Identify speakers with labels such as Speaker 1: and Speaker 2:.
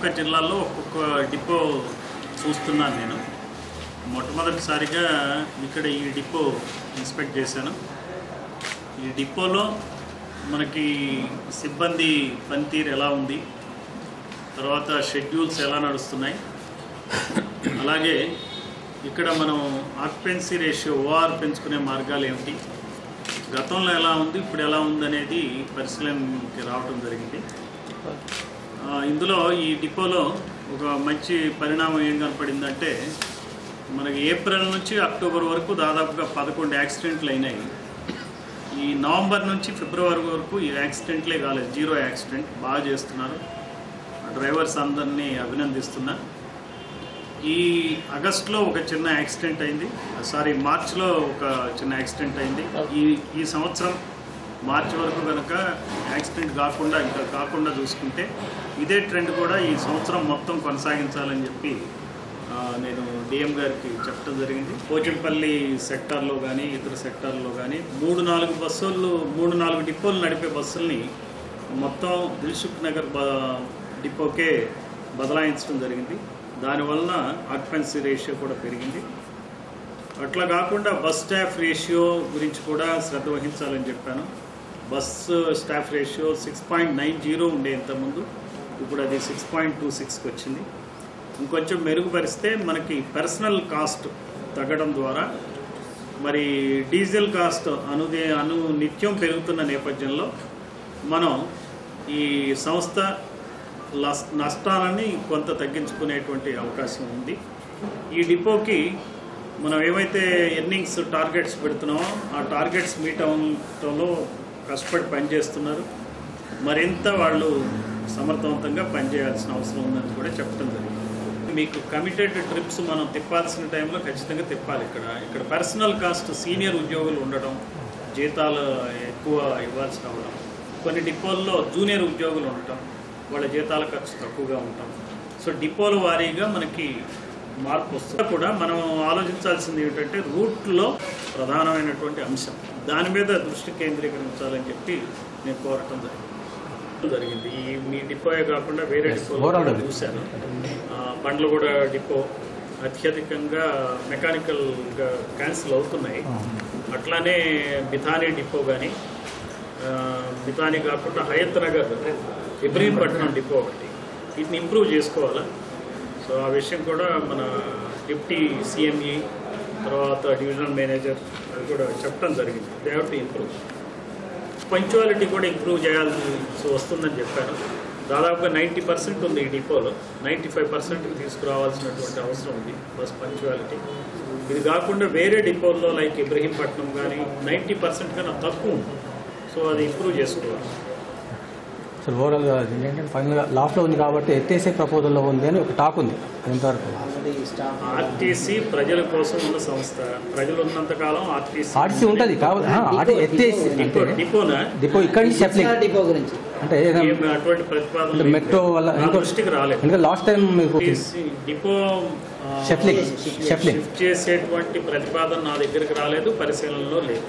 Speaker 1: జమ్మూ-కాశ్మీర్ జిల్లాలో ఒక్కొక్క డిపో చూస్తున్నాను నేను. మొట్టమొదటిసారిగా ఇక్కడ ఈ డిపో ఇన్స్పెక్ట్ చేశాను. ఈ డిపోలో మనకి సిబ్బంది పనితీరు ఎలా ఉంది, తర్వాత షెడ్యూల్స్ ఎలా నడుస్తున్నాయి, అలాగే ఇక్కడ మనం ఆక్యుపెన్సీ రేషియో ఓఆర్ పెంచుకునే మార్గాలు ఏమిటి, గతంలో ఎలా ఉంది ఇప్పుడు ఎలా ఉందనేది పరిశీలనకి రావడం జరిగింది. ఇందులో ఈ డిపోలో ఒక మంచి పరిణామం ఏం కనపడిందంటే, మనకి ఏప్రిల్ నుంచి అక్టోబర్ వరకు దాదాపుగా 11 యాక్సిడెంట్లు అయినాయి. ఈ నవంబర్ నుంచి ఫిబ్రవరి వరకు ఈ యాక్సిడెంట్లే కాలేదు, 0 యాక్సిడెంట్. బాగా చేస్తున్నారు, డ్రైవర్స్ అందరినీ అభినందిస్తున్నా. ఈ ఆగస్టులో ఒక చిన్న యాక్సిడెంట్ అయింది, మార్చిలో ఒక చిన్న యాక్సిడెంట్ అయింది. ఈ సంవత్సరం మార్చి వరకు కనుక యాక్సిడెంట్ కాకుండా చూసుకుంటే ఇదే ట్రెండ్ కూడా ఈ సంవత్సరం మొత్తం కొనసాగించాలని చెప్పి నేను డిఎం గారికి చెప్పడం జరిగింది. పోచంపల్లి సెక్టార్లో కానీ ఇతర సెక్టార్లో కానీ 3-4 డిపోలు నడిపే బస్సుల్ని మొత్తం దిల్సుఖ్ నగర్ డిపోకే బదలాయించడం జరిగింది. దానివలన ఆక్యుపెన్సీ రేషియో కూడా పెరిగింది. అట్లా కాకుండా బస్ స్టాఫ్ రేషియో గురించి కూడా శ్రద్ధ వహించాలని చెప్పాను. బస్సు స్టాఫ్ రేషియో 6.90 ఉండే ఇంతకుముందు, ఇప్పుడు అది 6.26కి వచ్చింది. ఇంకొంచెం మెరుగుపరిస్తే మనకి పర్సనల్ కాస్ట్ తగ్గడం ద్వారా, మరి డీజిల్ కాస్ట్ నిత్యం పెరుగుతున్న నేపథ్యంలో మనం ఈ సంస్థ నష్టాలని కొంత తగ్గించుకునేటువంటి అవకాశం ఉంది. ఈ డిపోకి మనం ఏమైతే ఎర్నింగ్స్ టార్గెట్స్ పెడుతున్నామో ఆ టార్గెట్స్ మీట్ అవడంలో కష్టపడి పనిచేస్తున్నారు. మరింత వాళ్ళు సమర్థవంతంగా పనిచేయాల్సిన అవసరం ఉందని కూడా చెప్పడం జరిగింది. మీకు కమిటెడ్ ట్రిప్స్ మనం తిప్పాల్సిన టైంలో ఖచ్చితంగా తిప్పాలి. ఇక్కడ పర్సనల్ కాస్ట్, సీనియర్ ఉద్యోగులు ఉండడం, జీతాలు ఎక్కువ ఇవ్వాల్సి రావడం, కొన్ని డిపోల్లో జూనియర్ ఉద్యోగులు ఉండటం, వాళ్ళ జీతాల ఖర్చు తక్కువగా ఉంటాం. సో డిపోల వారీగా మనకి మార్పు వస్తుంది. కూడా మనం ఆలోచించాల్సింది ఏంటంటే రూట్లో ప్రధానమైనటువంటి అంశం, దాని మీద దృష్టి కేంద్రీకరించాలని చెప్పి నేను కోరటం జరిగింది. ఈ మీ డిపోయే కాకుండా వేరే డిపోలో చూశాను. బండ్లగూడ డిపో అత్యధికంగా మెకానికల్గా క్యాన్సిల్ అవుతున్నాయి. అట్లానే బిథానీ డిపో కానీ, బిథానీ కాకుండా హయత్ నగర్ ఇబ్రహీంపట్నం డిపో ఒకటి, వీటిని ఇంప్రూవ్ చేసుకోవాలా. సో ఆ విషయం కూడా మన డిప్టీ సిఎంఈ తర్వాత డివిజనల్ మేనేజర్ అది కూడా చెప్పడం జరిగింది. They have to improve. Punctuality కూడా ఇంప్రూవ్ చేయాల్సి వస్తుందని చెప్పాను. దాదాపుగా 90% ఉంది ఈ డిపోలో, 95% తీసుకురావాల్సినటువంటి అవసరం ఉంది బస్ పంక్చువాలిటీ. ఇది కాకుండా వేరే డిపోల్లో లైక్ ఇబ్రహీంపట్నం కానీ 90% కన్నా తక్కువ ఉంది. సో అది ఇంప్రూవ్ చేసుకోవాలి.
Speaker 2: సో ఓవరాల్గా ఏంటంటే ఫైనల్గా లాస్ట్లో ఉంది కాబట్టి ఎత్తేసే ప్రపోజల్లో ఉంది అని ఒక టాక్ ఉంది. ఎంతవరకు
Speaker 1: ఆర్టీసీ ప్రజల కోసం ఉన్న సంస్థ, ప్రజలు ఉన్నంత కాలం ఆర్టీసీ
Speaker 2: ఉంటుంది కాబట్టి ఎత్తేసి డిపో ఇక్కడి నుంచి డిపో గురించి అంటే
Speaker 1: అటువంటి ప్రతిపాదన
Speaker 2: మెట్రో వల్ల
Speaker 1: దృష్టికి రాలేదు.
Speaker 2: ఇంకా లాస్ట్ టైం మీకు
Speaker 1: డిపో షిఫ్ట్ చేసేటువంటి ప్రతిపాదన నా దగ్గరికి రాలేదు, పరిశీలనలో లేదు.